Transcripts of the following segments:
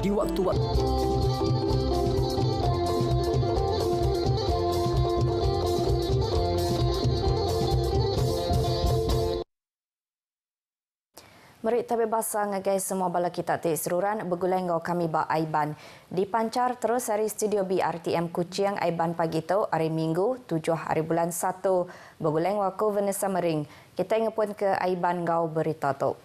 di waktu-waktu. Merik tabir basah ngagai semua bala kita tik seruran bergulai ngau kami ba Aiban. Dipancar terus hari studio BRTM Kuching Aiban pagi tu hari Minggu 7 hari bulan 1 bergulai ngau Vanessa Mering. Kita ingin ke Aiban ngau berita tu.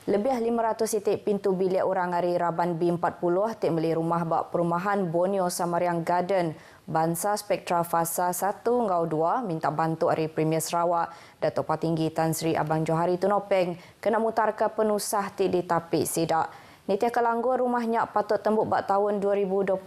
Lebih 500 titik pintu bilik orang hari Raban B40 tik beli rumah bak perumahan Borneo Samariang Garden. Bansa Spektra Fasa 1 ngau 2 minta bantu hari Premier Sarawak Datuk Patinggi Tan Sri Abang Johari Tunopeng kena mutar ke penusah tik di tapik sidak. Nitia Kelanggur rumahnya patut tembuk bak tahun 2021.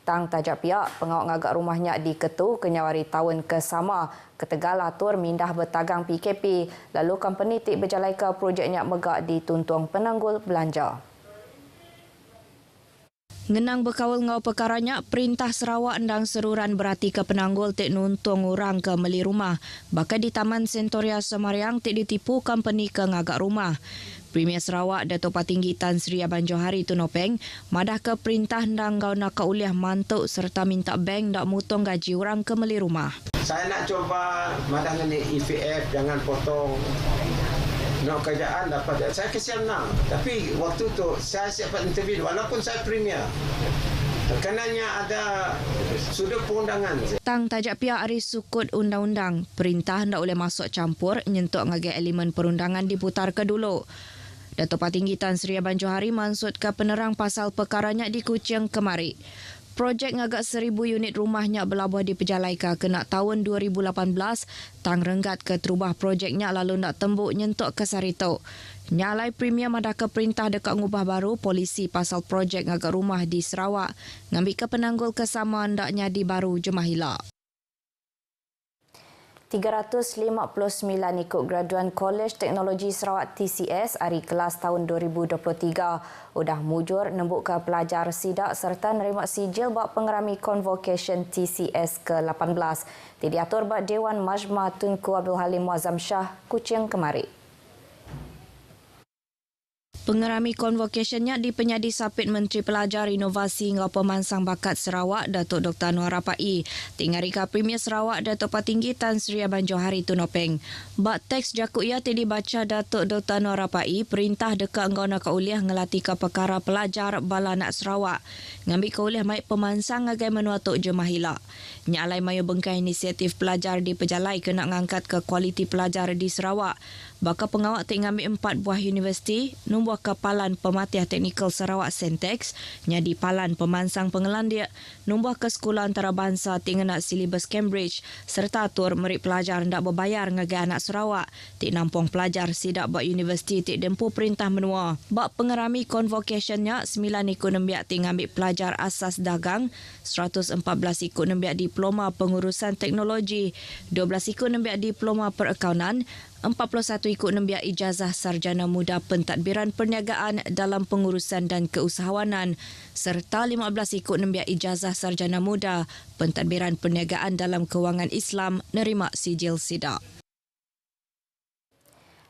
Tang tajak pihak pengawak ngagak rumahnya di Ketu kenyawari tahun kesama. Ketegal atur mindah bertagang PKP. Lalu company tik berjalai ke projeknya megak di Tuntung Penanggul Belanja. Ngenang berkawal ngau perkaranya, Perintah Sarawak ndang seruran berhati ke Penanggul tik nuntung orang ke meli rumah. Bahkan di Taman Sentoria Semariang tik ditipu company ke ngagak rumah. Premier Sarawak Datuk Patinggi Tan Sri Abang Johari Tunopeng madah ke perintah ndang ngau nak uliah mantuk serta minta bank dak mutong gaji orang ke meli rumah. Saya nak coba madah dengan EPF jangan potong. Nak kerjaan dapat, saya kesian nak. Tapi waktu tu saya siap interview walaupun saya premier. Tekanannya ada sudut perundangan. Tang tajak pihak hari sukut undang-undang. Perintah ndak boleh masuk campur nyentuk ngagai elemen perundangan diputar ke dulu. Datuk Patinggi Tan Sri Abang Johari mansut ke penerang pasal perkaranya di Kuching kemari. Projek ngagak 1,000 unit rumahnya belabuh diperjalaika kena tahun 2018, tang renggat ke terubah projeknya lalu nak tembuk nyentuk ke sarito. Nyalai Premier madah ke perintah dekat ngubah baru polisi pasal projek ngagak rumah di Sarawak. Ngambil ke Penanggul kesamaan ndaknya di baru Jemahila. 359 ikut graduan Kolej Teknologi Sarawak TCS hari kelas tahun 2023 udah mujur nembuk ke pelajar sidak serta nerima sijil bak pengerami Convocation TCS ke-18. Diatur bak Dewan Majma Tunku Abdul Halim Muazzam Shah Kuching kemari. Pengerami convocationnya dipenyadi sapit Menteri Pelajar Inovasi ngau Pemansang Bakat Sarawak Datuk Dr. Noor Rapai. Tingarika Premier Sarawak Datuk Patinggi Tan Sri Abang Johari Tunopeng. Bak teks jakuk ia tidak dibaca Datuk Dr. Noor Rapai perintah dekat ngau nak uliah ngelati ke perkara pelajar bala nak Sarawak. Ngambil ke uliah maik pemansang agai menuatuk Jemahila. Nyalai mayu bengkai inisiatif pelajar di pejalai kena ngangkat ke kualiti pelajar di Sarawak. Baka pengawak tik ngambil 4 buah universiti, nombor kepalan Pematih Teknikal Sarawak Sentex, nyadi palan Pemansang Pengelandia, nombor ke Sekolah Antarabangsa tik nak silibus Cambridge, serta atur merik pelajar ndak berbayar ngagai anak Sarawak, tik nampung pelajar sidak bak universiti tik dempu perintah menua. Bak pengerami convocationnya, 9 ikut nembiak tik ngambil pelajar asas dagang, 114 ikut nembiak diploma pengurusan teknologi, 12 ikut nembiak diploma perakaunan, 41 ikut nembiak ijazah sarjana muda pentadbiran perniagaan dalam pengurusan dan keusahawanan serta 15 ikut nembiak ijazah sarjana muda pentadbiran perniagaan dalam kewangan Islam nerima sijil sidak.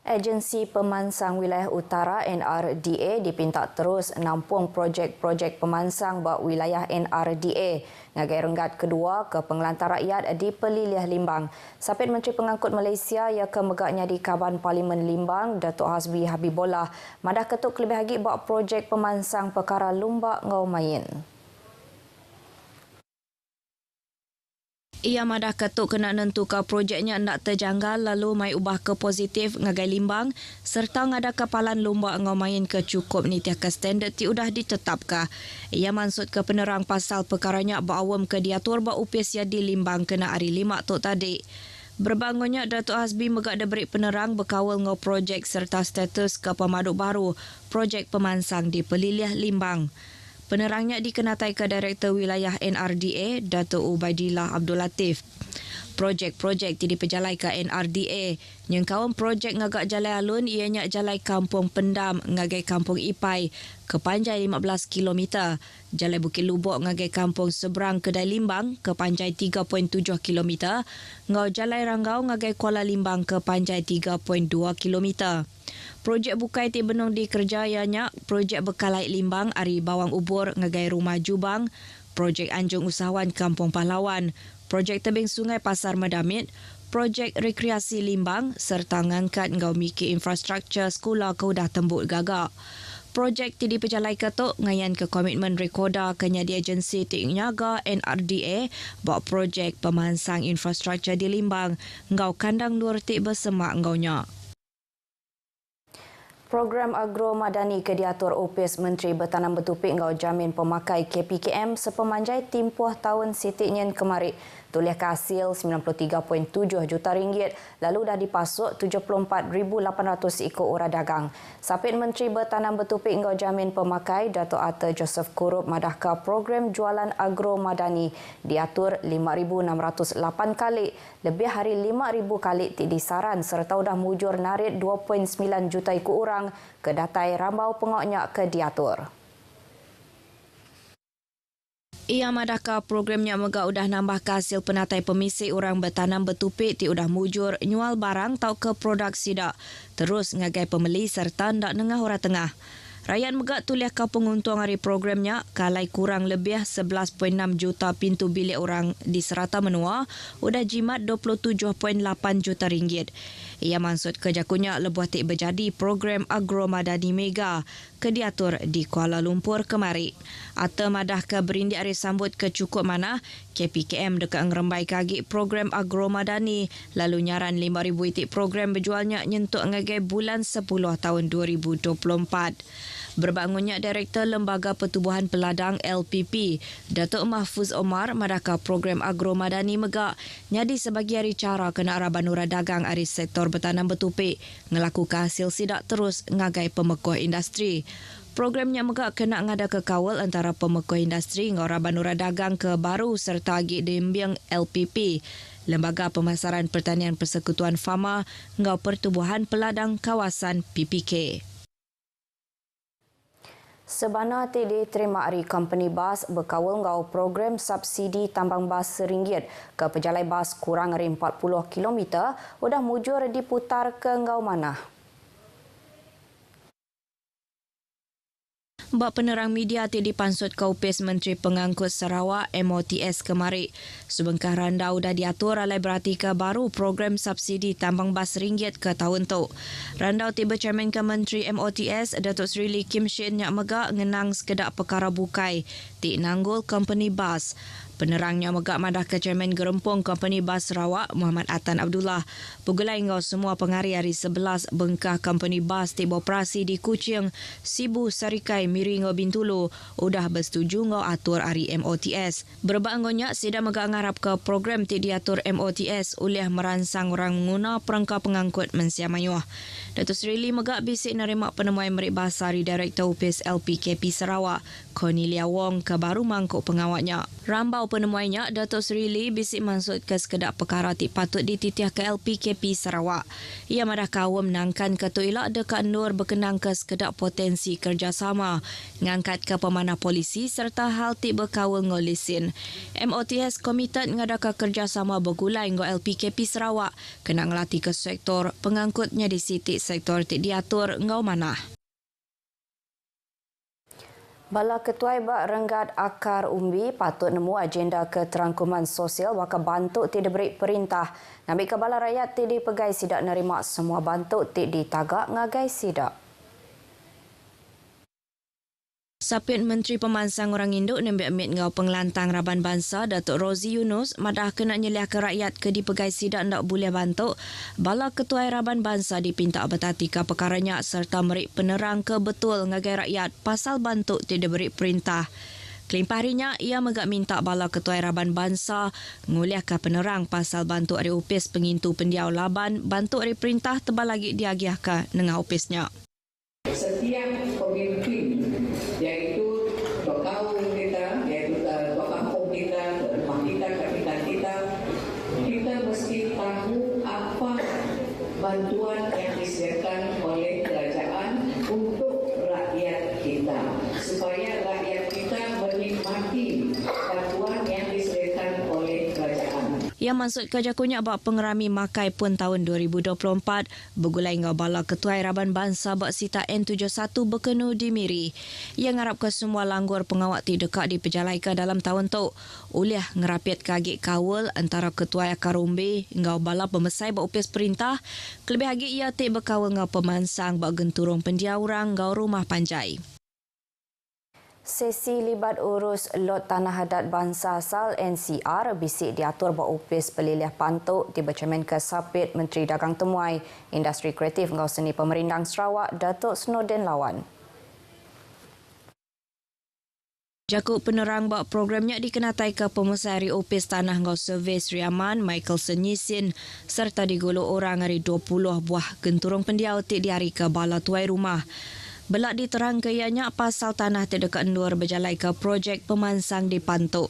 Agensi Pemansang Wilayah Utara NRDA dipinta terus nampung projek-projek pemansang bak wilayah NRDA ngagai renggat kedua ke pengelantar rakyat di Peliliah Limbang. Sapit Menteri Pengangkut Malaysia ia ke megaknya di Kaban Parlimen Limbang, Datuk Hasbi Habibullah madah ketuk lebih lagi bak projek pemansang perkara lumbak ngau main. Ia madah ketuk kena nentukan projeknya ndak terjanggal lalu mai ubah ke positif ngagai limbang serta ngada kapalan lomba ngau main ke cukup nitiah ke standard ti udah ditetapkah. Ia mansut ke penerang pasal perkaranya bawam ke diatur ba upis ya di limbang kena hari 5 tok tadi. Berbangunnya Datuk Hasbi megak diberi penerang berkawal ngau projek serta status ke pemaduk baru projek pemansang di Peliliah Limbang. Penerangnya dikenatai ke Direktur Wilayah NRDA, Datuk Ubaidillah Abdul Latif. Projek-projek ti dipejalai ke NRDA. Yang kawan projek ngagak jalai alun ianya jalai Kampung Pendam ngagai Kampung Ipai ke panjai 15 km. Jalai Bukit Lubok ngagai Kampung Seberang Kedai Limbang ke panjai 3.7 km. Ngau jalai Ranggau ngagai Kuala Limbang ke panjai 3.2 km. Projek bukai ti benong dikerjayanya, projek Bekalai Limbang ari Bawang Ubur ngagai Rumah Jubang, projek Anjung Usahawan Kampung Pahlawan, projek Tebing Sungai Pasar Medamit, projek rekreasi Limbang serta ngangkat ngau mikir infrastruktur sekolah Keudah Tembuk Gagak. Projek ti dipejalai ketuk ngayan ke komitmen rekoda kenyadia agensi ti nyaga NRDA buat projek pemansang infrastruktur di Limbang ngau kandang nur ti bersemak ngaunya. Program Agro Madani ke diatur Opis Menteri Bertanam Bertupik ngau jamin pemakai KPKM sepemanjai timpuh tahun Siti Nyen kemari. Tulis hasil 93.7 juta ringgit lalu dah dipasuk 74,800 ekor orang dagang. Sapit Menteri Bertanam Bertupik ngau jamin pemakai Dato' Ata Joseph Kurup madahka program jualan Agro Madani diatur 5,608 kali, lebih hari 5,000 kali ti disaran serta dah mujur narit 2.9 juta ekor orang ke datai rambau pengoknya ke diatur. Ia madahka programnya mega udah nambah hasil penatai pemisik orang bertanam bertupik ti udah mujur nyual barang tau ke produk sidak. Terus ngagai pembeli serta ndak nengah orang tengah. Rakyat megak tulis ke penguntung hari programnya kalai kurang lebih 11.6 juta pintu bilik orang di serata menua udah jimat 27.8 juta ringgit. Ia maksud kejakunya lebuh tik berjadi program Agro Madani Mega ke diatur di Kuala Lumpur kemari. Ata madah ke berindik hari sambut ke cukup mana KPKM dekat ngerembai kagi program Agro Madani lalu nyaran 5,000 itik program berjualnya nyentuk ngagai bulan 10 tahun 2024. Berbangunnya Direktur Lembaga Pertubuhan Peladang LPP, Datuk Mahfuz Omar madahka program Agro Madani Megak nyadi sebagai hari cara kena araban nura dagang ari sektor bertanam bertupik ngelaku hasil sidak terus ngagai pemekuh industri. Programnya megak kena ngada kekawal antara pemekuh industri ngau araban nura dagang ke baru serta agi dimbiang LPP, Lembaga Pemasaran Pertanian Persekutuan Fama ngau Pertubuhan Peladang Kawasan PPK. Sebana ti diterima ari company bas berkawal ngau program subsidi tambang bas RM1 ke pejalai bas kurang dari 40 km udah mujur diputar ke ngau mana. Bak penerang media ti dipansut ke Opis Menteri Pengangkut Sarawak MOTS kemari. Sebengkah randau dah diatur alai berarti ke baru program subsidi tambang bas RM1 ke tahun tu. Randau tiba Chairman ke Menteri MOTS Datuk Seri Lee Kim Shin nyak megak ngenang sekedak perkara bukai ti nanggul company bas. Penerangnya megak madah ke Chairman Gerempung Company Bas Sarawak Muhammad Atan Abdullah. Pugulai ngau semua pengari hari 11 bengkah Company Bas tiba operasi di Kuching, Sibu, Sarikai, Miri ngau Bintulu udah bersetuju ngau atur hari MOTS. Berbangunnya sida megak ngarap ke program ti diatur MOTS oleh merangsang orang mengguna perangkat pengangkut mensia mayuah. Datuk Seri Lee megak bisik nerima penemuan Merik Basari Direktur Upis LPKP Sarawak Cornelia Wong ke baru mangkuk pengawatnya. Rambau penemuannya, Datuk Seri Lee bisik maksud ke sekedak perkara ti patut dititiah ke LPKP Sarawak. Ia madah kawam menangkan Ketua Elak dekat Nur berkenang ke sekedak potensi kerjasama, ngangkat ke pemanah polisi serta hal ti berkawal ngau lesen. MOTS komited ngadaka kerjasama bergulai ngau LPKP Sarawak kena ngelatih ke sektor pengangkutnya di sitik sektor ti diatur ngau manah. Bala Ketua Bak Renggat Akar Umbi patut nemu agenda keterangkuman sosial waka bantuk ti diberi perintah. Nabi ke bala rakyat ti dipegai sidak nerima semua bantuk ti ditagak ngagai sidak. Sapit Menteri Pemansang Orang Induk nembe amit ngau pengelantang Raban Bangsa Datuk Rozi Yunus madah kena nyeliah ke rakyat ke dipegai sidak ndak boleh bantuk. Bala Ketua Raban Bangsa dipinta bertati ke perkaranya serta merik penerang ke betul ngagai rakyat pasal bantuk tidak diberi perintah. Kelimpah harinya, ia megak minta bala Ketua Raban Bangsa nguliah ke penerang pasal bantuk ari upis pengintu pendiau laban bantuk ari perintah tebal lagi diagiah ke nengah upisnya. Setiap pemimpin yaitu tokoh kita, yaitu tokoh kita, rumah kita, kapitan kita bantuan yang disediakan oleh kerajaan untuk rakyat kita, supaya rakyat kita menikmati bantuan yang disediakan oleh kerajaan. Yang maksud kerja kunyak bak pengerami makai pun tahun 2024 bergulai ngau bala Ketua Raban Bangsa bak sita N71 berkenu di Miri. Ia ngarap ke semua langgur pengawak ti dekat di pejalaikan dalam tahun tu. Uliah ngerapiat kagik kawal antara Ketua Karumbi ngau bala pemesai bak upis perintah. Kelebih lagi ia ti berkawal ngau pemansang bak genturung pendiaurang ngau rumah panjai. Sesi libat urus lot tanah adat bangsa asal NCR bisik diatur buat upis pelilih pantuk di Bercemen Kesapit Menteri Dagang Temuai, Industri Kreatif ngau seni Pemerintang Sarawak Datuk Snowden Lawan. Jakub penerang bak programnya dikenatai ke pemusari upis tanah ngau Servis Riaman Michael Senyisin serta digulung orang hari 20 buah genturung pendiau ti diari ke bala tuai rumah. Belak diterang ke ianya pasal tanah terdekat Nur berjalai ke projek pemansang di Pantuk.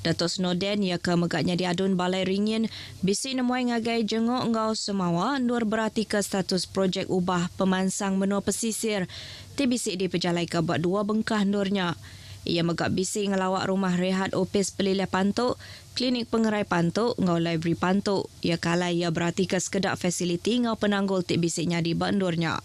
Datuk Snowden ia ke megaknya diadun Balai Ringin bisi nemuai ngagai jenguk ngau Semawa Nur berarti ke status projek ubah pemansang menua pesisir. Ti bisik diperjalai ke bak dua bengkah Nurnya. Ia megak bisi ngelawak rumah rehat opis pelilih Pantuk, klinik pengerai Pantuk, ngau library Pantuk. Ia kala ia berarti ke sekedar fasiliti ngau penanggul ti bisiknya di bak Nurnya.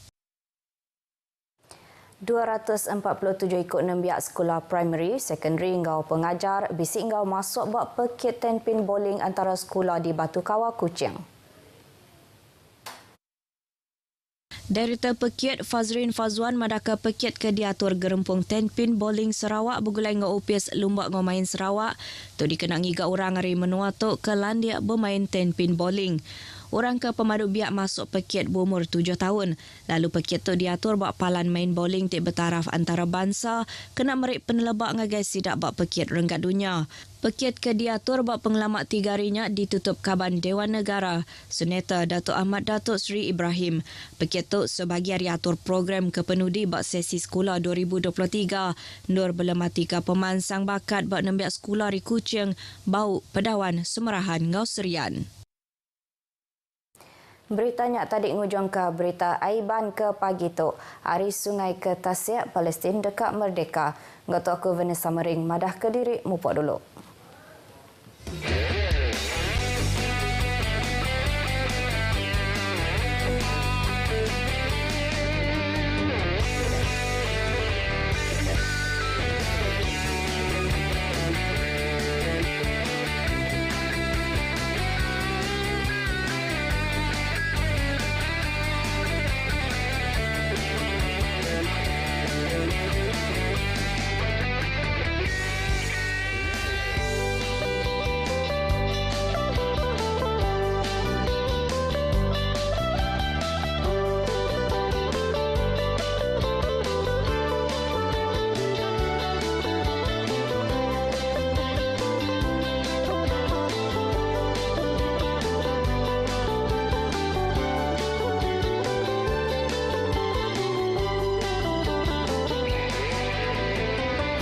247 ikut 6 biak sekolah primary, secondary ngau pengajar bisik ngau masuk bak pekit 10 pin bowling antara sekolah di Batu Kawah Kuching. Director Pekit Fazrin Fazwan madaka pekit ke diatur gerempung 10 pin bowling Sarawak bergulai ngau upis lumba ngau main Sarawak tu dikenangi ga orang hari menua tu ke landia bermain 10 pin bowling. Orang ke pemadu biak masuk pekit berumur 7 tahun. Lalu pekit tu diatur bak palan main bowling tik bertaraf antara bangsa kena merik penelebak ngagai sidak bak pekit renggat dunia. Pekit ke diatur bak pengelamat 3 harinya ditutup Kaban Dewan Negara, Senator Datuk Ahmad Datuk Seri Ibrahim. Pekit tu sebagi hari atur program kepenudi bak sesi sekolah 2023. Nur belemati ke pemansang bakat bak nembiak sekolah di Kuching, Bau, Pedawan, Semerahan, Ngau Serian. Beritanya tadi ngujung ke berita Aiban ke pagi tu. Hari Sungai ke Tasik, Palestin dekat merdeka. Ngatuk aku Vanessa Mering, madah ke diri, mupok dulu.